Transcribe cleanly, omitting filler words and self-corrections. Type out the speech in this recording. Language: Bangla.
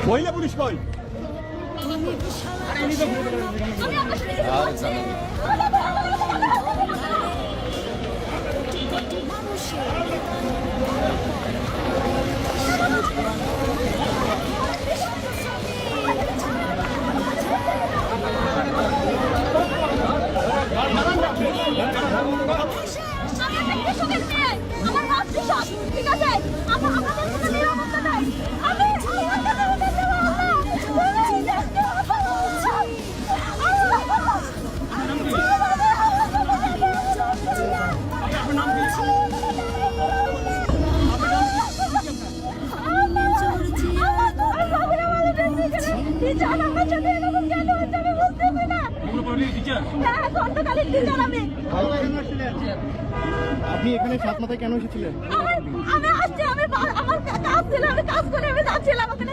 মহিলা পুলিশ কই? ঠিক আছে আমাদের কোনো নিরাপত্তা নাই আমি আপনি এখানে সাত মাথায় কেন এসেছিলেন? আমি আসছি, আমার কাজ ছিল, আমি কাজ করে আমি যাচ্ছিলাম ওখানে।